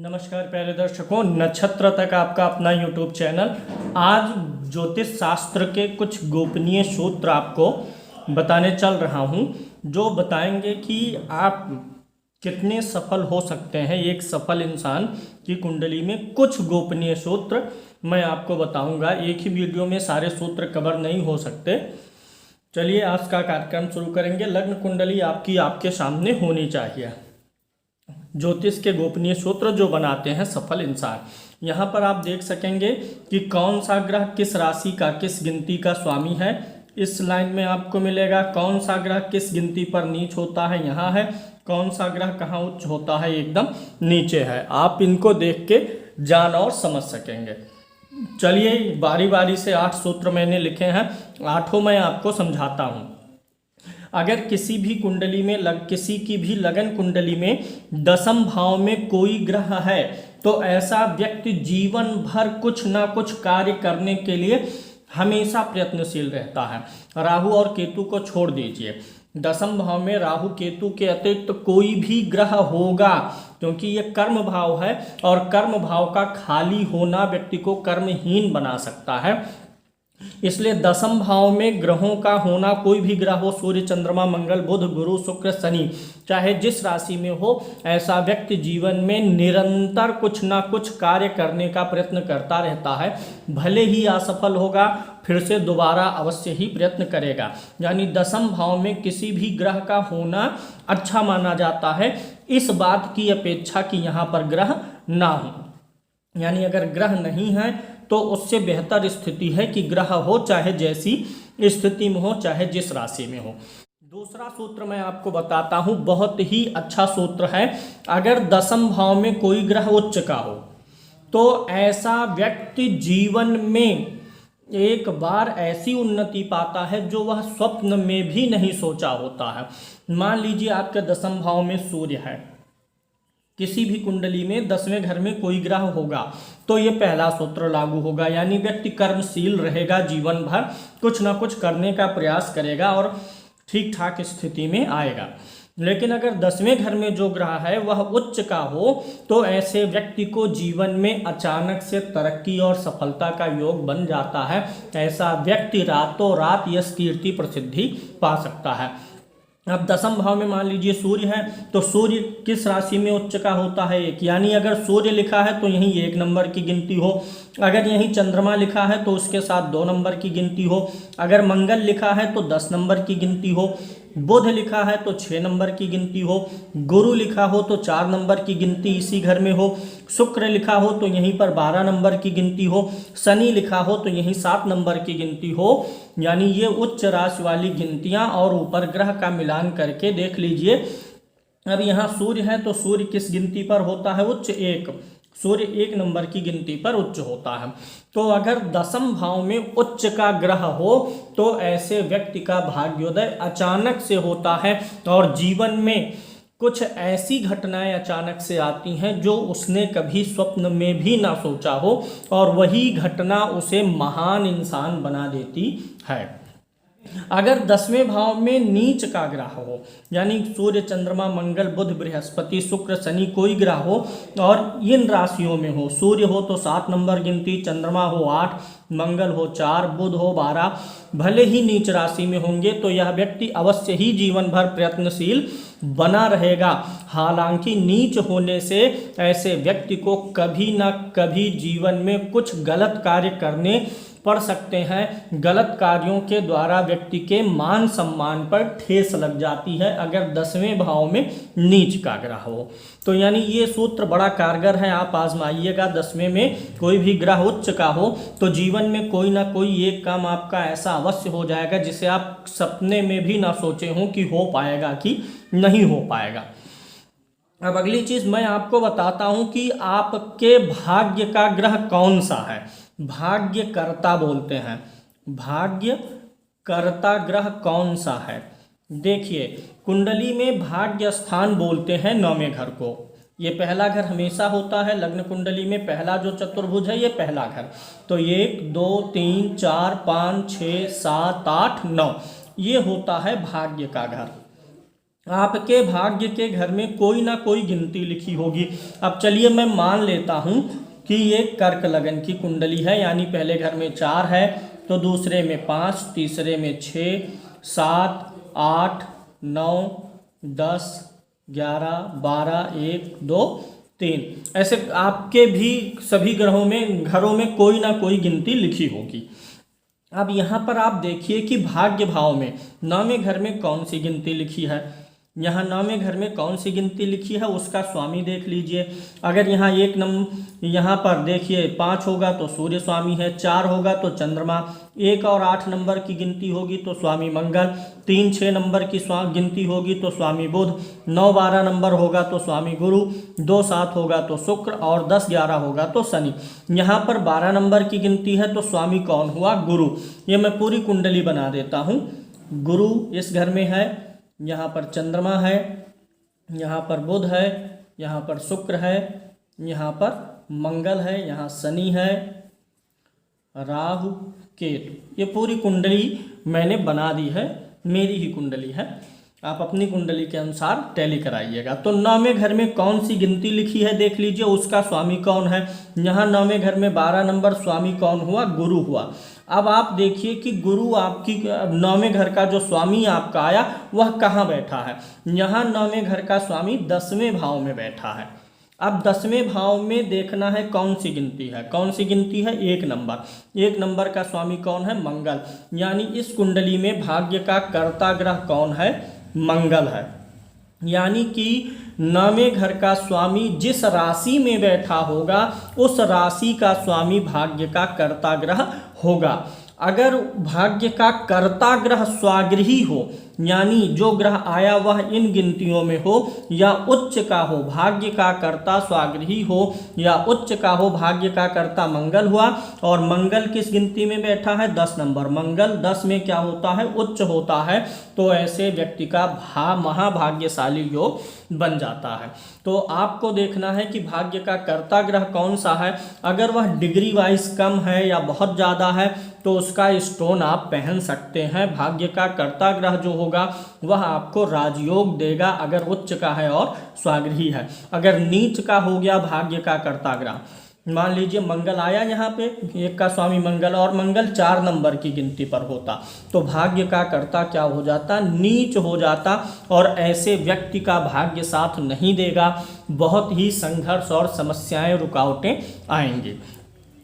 नमस्कार प्यारे दर्शकों, नक्षत्र तक आपका अपना यूट्यूब चैनल। आज ज्योतिष शास्त्र के कुछ गोपनीय सूत्र आपको बताने चल रहा हूं, जो बताएंगे कि आप कितने सफल हो सकते हैं। एक सफल इंसान की कुंडली में कुछ गोपनीय सूत्र मैं आपको बताऊंगा। एक ही वीडियो में सारे सूत्र कवर नहीं हो सकते। चलिए आज का कार्यक्रम शुरू करेंगे। लग्न कुंडली आपकी आपके सामने होनी चाहिए। ज्योतिष के गोपनीय सूत्र जो बनाते हैं सफल इंसान। यहाँ पर आप देख सकेंगे कि कौन सा ग्रह किस राशि का किस गिनती का स्वामी है। इस लाइन में आपको मिलेगा कौन सा ग्रह किस गिनती पर नीच होता है, यहाँ है। कौन सा ग्रह कहाँ उच्च होता है, एकदम नीचे है। आप इनको देख के जान और समझ सकेंगे। चलिए बारी बारी से 8 सूत्र मैंने लिखे हैं, आठों मैं आपको समझाता हूँ। अगर किसी भी कुंडली में किसी की भी लगन कुंडली में दशम भाव में कोई ग्रह है तो ऐसा व्यक्ति जीवन भर कुछ ना कुछ कार्य करने के लिए हमेशा प्रयत्नशील रहता है। राहु और केतु को छोड़ दीजिए, दशम भाव में राहु केतु के अतिरिक्त कोई भी ग्रह होगा, क्योंकि ये कर्म भाव है और कर्म भाव का खाली होना व्यक्ति को कर्महीन बना सकता है। इसलिए दशम भाव में ग्रहों का होना, कोई भी ग्रह हो, सूर्य चंद्रमा मंगल बुध गुरु शुक्र शनि, चाहे जिस राशि में हो, ऐसा व्यक्ति जीवन में निरंतर कुछ ना कुछ कार्य करने का प्रयत्न करता रहता है। भले ही असफल होगा, फिर से दोबारा अवश्य ही प्रयत्न करेगा। यानी दशम भाव में किसी भी ग्रह का होना अच्छा माना जाता है, इस बात की अपेक्षा कि यहाँ पर ग्रह ना हो। यानी अगर ग्रह नहीं है तो उससे बेहतर स्थिति है कि ग्रह हो, चाहे जैसी स्थिति में हो, चाहे जिस राशि में हो। दूसरा सूत्र मैं आपको बताता हूं, बहुत ही अच्छा सूत्र है। अगर दशम भाव में कोई ग्रह उच्च का हो तो ऐसा व्यक्ति जीवन में एक बार ऐसी उन्नति पाता है जो वह स्वप्न में भी नहीं सोचा होता है। मान लीजिए आपके दशम भाव में सूर्य है, किसी भी कुंडली में 10वें घर में कोई ग्रह होगा तो ये पहला सूत्र लागू होगा। यानी व्यक्ति कर्मशील रहेगा, जीवन भर कुछ ना कुछ करने का प्रयास करेगा और ठीक ठाक स्थिति में आएगा। लेकिन अगर 10वें घर में जो ग्रह है वह उच्च का हो तो ऐसे व्यक्ति को जीवन में अचानक से तरक्की और सफलता का योग बन जाता है। ऐसा व्यक्ति रातों रात यश कीर्ति प्रसिद्धि पा सकता है। अब दशम भाव में मान लीजिए सूर्य है तो सूर्य किस राशि में उच्च का होता है, एक। यानी अगर सूर्य लिखा है तो यहीं 1 नंबर की गिनती हो, अगर यहीं चंद्रमा लिखा है तो उसके साथ 2 नंबर की गिनती हो, अगर मंगल लिखा है तो 10 नंबर की गिनती हो, बुध लिखा है तो 6 नंबर की गिनती हो, गुरु लिखा हो तो 4 नंबर की गिनती इसी घर में हो, शुक्र लिखा हो तो यहीं पर 12 नंबर की गिनती हो, शनि लिखा हो तो यहीं 7 नंबर की गिनती हो। यानी ये उच्च राशि वाली गिनतियां और ऊपर ग्रह का मिलान करके देख लीजिए। अब यहाँ सूर्य है तो सूर्य किस गिनती पर होता है, उच्च 1। सूर्य 1 नंबर की गिनती पर उच्च होता है। तो अगर दशम भाव में उच्च का ग्रह हो तो ऐसे व्यक्ति का भाग्योदय अचानक से होता है और जीवन में कुछ ऐसी घटनाएं अचानक से आती हैं जो उसने कभी स्वप्न में भी ना सोचा हो और वही घटना उसे महान इंसान बना देती है। अगर 10वें भाव में नीच का ग्रह हो, यानी सूर्य चंद्रमा मंगल बुध बृहस्पति शुक्र शनि कोई ग्रह हो और इन राशियों में हो, सूर्य हो तो 7 नंबर गिनती, चंद्रमा हो 8, मंगल हो 4, बुध हो 12, भले ही नीच राशि में होंगे तो यह व्यक्ति अवश्य ही जीवन भर प्रयत्नशील बना रहेगा। हालांकि नीच होने से ऐसे व्यक्ति को कभी ना कभी जीवन में कुछ गलत कार्य करने पड़ सकते हैं। गलत कार्यों के द्वारा व्यक्ति के मान सम्मान पर ठेस लग जाती है अगर 10वें भाव में नीच का ग्रह हो तो। यानी ये सूत्र बड़ा कारगर है, आप आजमाइएगा। 10वें में कोई भी ग्रह उच्च का हो तो जीवन में कोई ना कोई एक काम आपका ऐसा अवश्य हो जाएगा जिसे आप सपने में भी ना सोचे हों कि हो पाएगा कि नहीं हो पाएगा। अब अगली चीज मैं आपको बताता हूं कि आपके भाग्य का ग्रह कौन सा है। भाग्य कर्ता बोलते हैं, भाग्य कर्ता ग्रह कौन सा है। देखिए कुंडली में भाग्य स्थान बोलते हैं 9वें घर को। ये पहला घर हमेशा होता है लग्न कुंडली में, पहला जो चतुर्भुज है ये पहला घर। तो 1 2 3 4 5 6 7 8 9 ये होता है भाग्य का घर। आपके भाग्य के घर में कोई ना कोई गिनती लिखी होगी। अब चलिए मैं मान लेता हूँ कि ये कर्क लगन की कुंडली है, यानी पहले घर में 4 है तो दूसरे में 5, तीसरे में 6, 7, 8, 9, 10, 11, 12, 1, 2, 3, ऐसे आपके भी सभी ग्रहों में घरों में कोई ना कोई गिनती लिखी होगी। अब यहाँ पर आप देखिए कि भाग्य भाव में 9वें घर में कौन सी गिनती लिखी है। यहाँ 9वें घर में कौन सी गिनती लिखी है उसका स्वामी देख लीजिए। अगर यहाँ यहाँ पर देखिए 5 होगा तो सूर्य स्वामी है, 4 होगा तो चंद्रमा, 1 और 8 नंबर की गिनती होगी तो स्वामी मंगल, 3, 6 नंबर की गिनती होगी तो स्वामी बुध, 9, 12 नंबर होगा तो स्वामी गुरु, 2, 7 होगा तो शुक्र और 10, 11 होगा तो शनि। यहाँ पर 12 नंबर की गिनती है तो स्वामी कौन हुआ? गुरु। ये मैं पूरी कुंडली बना देता हूँ। गुरु इस घर में है, यहाँ पर चंद्रमा है, यहाँ पर बुध है, यहाँ पर शुक्र है, यहाँ पर मंगल है, यहाँ शनि है, राहु, केतु। ये पूरी कुंडली मैंने बना दी है, मेरी ही कुंडली है, आप अपनी कुंडली के अनुसार टैली कराइएगा। तो 9वें घर में कौन सी गिनती लिखी है देख लीजिए, उसका स्वामी कौन है। यहाँ 9वें घर में 12 नंबर स्वामी कौन हुआ? गुरु हुआ। अब आप देखिए कि गुरु आपकी 9वें घर का जो स्वामी आपका आया वह कहाँ बैठा है। यहाँ 9वें घर का स्वामी 10वें भाव में बैठा है। अब 10वें भाव में देखना है कौन सी गिनती है। कौन सी गिनती है? 1 नंबर। 1 नंबर का स्वामी कौन है? मंगल। यानी इस कुंडली में भाग्य का कर्ता ग्रह कौन है? मंगल है। यानी कि 9वें घर का स्वामी जिस राशि में बैठा होगा उस राशि का स्वामी भाग्य का कर्ता ग्रह होगा। अगर भाग्य का कर्ता ग्रह स्वागृही हो, यानी जो ग्रह आया वह इन गिनतियों में हो या उच्च का हो, भाग्य का कर्ता स्वागृही हो या उच्च का हो, भाग्य का कर्ता मंगल हुआ और मंगल किस गिनती में बैठा है? 10 नंबर। मंगल 10 में क्या होता है? उच्च होता है। तो ऐसे व्यक्ति का महाभाग्यशाली योग बन जाता है। तो आपको देखना है कि भाग्य का कर्ता ग्रह कौन सा है। अगर वह डिग्री वाइज कम है या बहुत ज़्यादा है तो उसका स्टोन आप पहन सकते हैं। भाग्य का कर्ता ग्रह जो होगा वह आपको राजयोग देगा अगर उच्च का है और स्वागृही है। अगर नीच का हो गया भाग्य का कर्ता ग्रह, मान लीजिए मंगल आया यहाँ पे, 1 का स्वामी मंगल और मंगल 4 नंबर की गिनती पर होता तो भाग्य का कर्ता क्या हो जाता? नीच हो जाता और ऐसे व्यक्ति का भाग्य साथ नहीं देगा। बहुत ही संघर्ष और समस्याएं, रुकावटें आएंगी।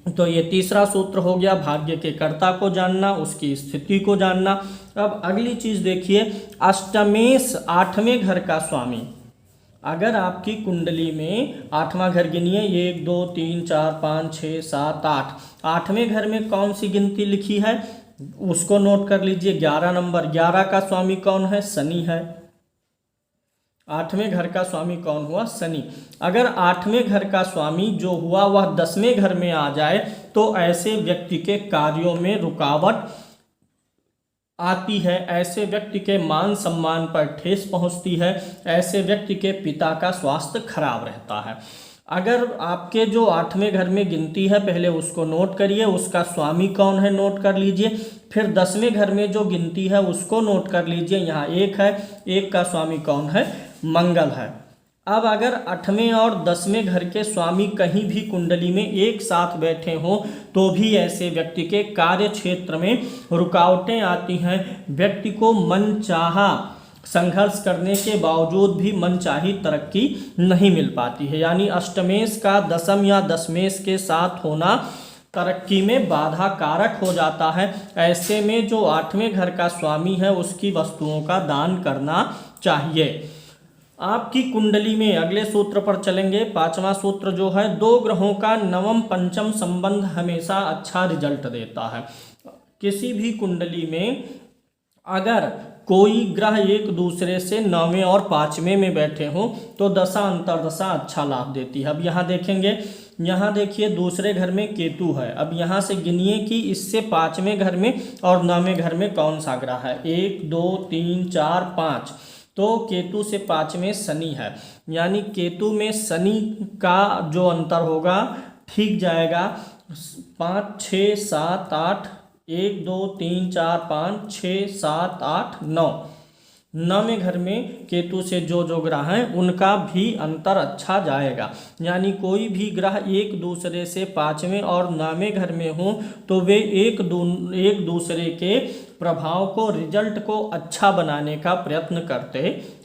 तो ये तीसरा सूत्र हो गया, भाग्य के कर्ता को जानना, उसकी स्थिति को जानना। अब अगली चीज देखिए, अष्टमेश 8वें घर का स्वामी। अगर आपकी कुंडली में 8वां घर गिनिए, 1, 2, 3, 4, 5, 6, 7, 8, 8वें घर में कौन सी गिनती लिखी है उसको नोट कर लीजिए। 11 नंबर। 11 का स्वामी कौन है? शनि है। 8वें घर का स्वामी कौन हुआ? शनि। अगर 8वें घर का स्वामी जो हुआ वह 10वें घर में आ जाए तो ऐसे व्यक्ति के कार्यों में रुकावट आती है, ऐसे व्यक्ति के मान सम्मान पर ठेस पहुंचती है, ऐसे व्यक्ति के पिता का स्वास्थ्य खराब रहता है। अगर आपके जो 8वें घर में गिनती है पहले उसको नोट करिए, उसका स्वामी कौन है नोट कर लीजिए। फिर 10वें घर में जो गिनती है उसको नोट कर लीजिए। यहाँ 1 है, 1 का स्वामी कौन है? मंगल है। अब अगर 8वें और 10वें घर के स्वामी कहीं भी कुंडली में एक साथ बैठे हों तो भी ऐसे व्यक्ति के कार्य क्षेत्र में रुकावटें आती हैं। व्यक्ति को मनचाहा संघर्ष करने के बावजूद भी मनचाही तरक्की नहीं मिल पाती है। यानी अष्टमेश का 10म या दशमेश के साथ होना तरक्की में बाधा कारक हो जाता है। ऐसे में जो 8वें घर का स्वामी है उसकी वस्तुओं का दान करना चाहिए। आपकी कुंडली में अगले सूत्र पर चलेंगे। 5वां सूत्र जो है, 2 ग्रहों का नवम पंचम संबंध हमेशा अच्छा रिजल्ट देता है। किसी भी कुंडली में अगर कोई ग्रह एक दूसरे से 9वें और 5वें में बैठे हों तो दशा अंतरदशा अच्छा लाभ देती है। अब यहाँ देखेंगे, यहाँ देखिए दूसरे घर में केतु है। अब यहाँ से गिनिए कि इससे 5वें घर में और 9वें घर में कौन सा ग्रह है। 1, 2, 3, 4, 5। तो केतु से 5वें शनि है, यानी केतु में शनि का जो अंतर होगा ठीक जाएगा। 5, 6, 7, 8, 1, 2, 3, 4, 5, 6, 7, 8, 9। 9वें घर में केतु से जो ग्रह हैं उनका भी अंतर अच्छा जाएगा, यानी कोई भी ग्रह एक दूसरे से 5वें और 9वें घर में हो तो वे एक दूसरे के प्रभाव को, रिजल्ट को अच्छा बनाने का प्रयत्न करते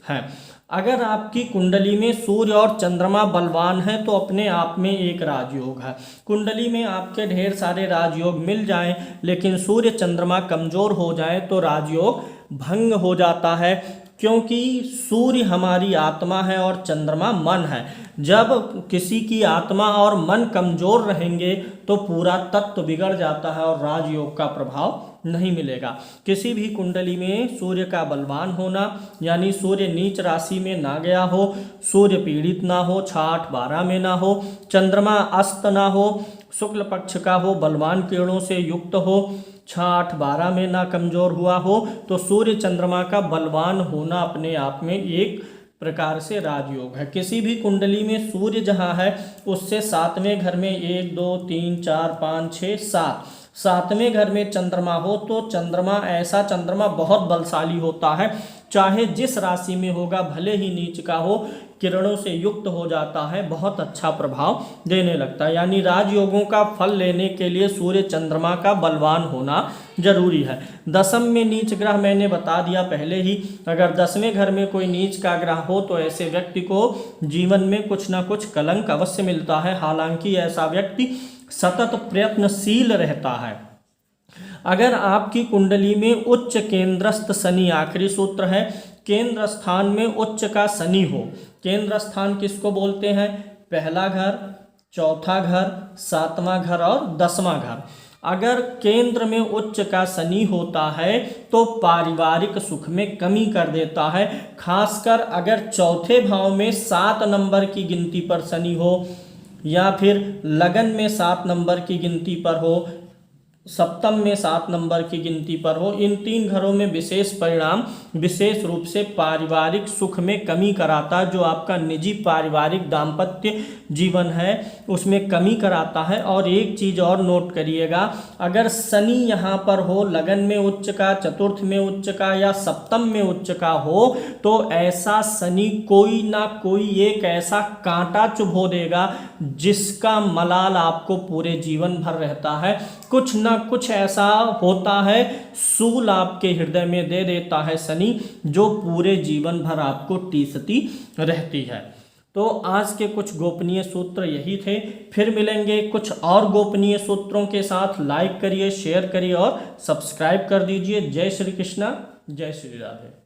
हैं। अगर आपकी कुंडली में सूर्य और चंद्रमा बलवान है तो अपने आप में एक राजयोग है। कुंडली में आपके ढेर सारे राजयोग मिल जाएं, लेकिन सूर्य चंद्रमा कमजोर हो जाए तो राजयोग भंग हो जाता है, क्योंकि सूर्य हमारी आत्मा है और चंद्रमा मन है। जब किसी की आत्मा और मन कमजोर रहेंगे तो पूरा तत्व बिगड़ जाता है और राजयोग का प्रभाव नहीं मिलेगा। किसी भी कुंडली में सूर्य का बलवान होना, यानी सूर्य नीच राशि में ना गया हो, सूर्य पीड़ित ना हो, 6-8-12 में ना हो, चंद्रमा अस्त ना हो, शुक्ल पक्ष का हो, बलवान किरणों से युक्त हो, 6-8-12 में ना कमजोर हुआ हो, तो सूर्य चंद्रमा का बलवान होना अपने आप में एक प्रकार से राजयोग है। किसी भी कुंडली में सूर्य जहाँ है उससे 7वें घर में 1 2 3 4 5 6 7 7वें घर में चंद्रमा हो तो चंद्रमा बहुत बलशाली होता है, चाहे जिस राशि में होगा, भले ही नीच का हो, किरणों से युक्त हो जाता है, बहुत अच्छा प्रभाव देने लगता है। यानी राजयोगों का फल लेने के लिए सूर्य चंद्रमा का बलवान होना जरूरी है। 10वीं में नीच ग्रह मैंने बता दिया पहले ही, अगर 10वें घर में कोई नीच का ग्रह हो तो ऐसे व्यक्ति को जीवन में कुछ ना कुछ कलंक अवश्य मिलता है। हालांकि ऐसा व्यक्ति सतत प्रयत्नशील रहता है। अगर आपकी कुंडली में उच्च केंद्रस्थ शनि, आखिरी सूत्र है, केंद्र स्थान में उच्च का शनि हो। केंद्र स्थान किसको बोलते हैं? पहला घर, चौथा घर, 7वां घर और 10वां घर। अगर केंद्र में उच्च का शनि होता है तो पारिवारिक सुख में कमी कर देता है। खासकर अगर चौथे भाव में 7 नंबर की गिनती पर शनि हो, या फिर लगन में 7 नंबर की गिनती पर हो, सप्तम में 7 नंबर की गिनती पर हो, इन 3 घरों में विशेष परिणाम विशेष रूप से पारिवारिक सुख में कमी कराता है। जो आपका निजी पारिवारिक दाम्पत्य जीवन है उसमें कमी कराता है। और एक चीज़ और नोट करिएगा, अगर शनि यहाँ पर हो, लगन में उच्च का, चतुर्थ में उच्च का या सप्तम में उच्च का हो, तो ऐसा शनि कोई ना कोई एक ऐसा कांटा चुभो देगा जिसका मलाल आपको पूरे जीवन भर रहता है। कुछ ना कुछ ऐसा होता है, सूल आपके हृदय में दे देता है शनि, जो पूरे जीवन भर आपको टीसती रहती है। तो आज के कुछ गोपनीय सूत्र यही थे। फिर मिलेंगे कुछ और गोपनीय सूत्रों के साथ। लाइक करिए, शेयर करिए और सब्सक्राइब कर दीजिए। जय श्री कृष्णा, जय श्री राधे।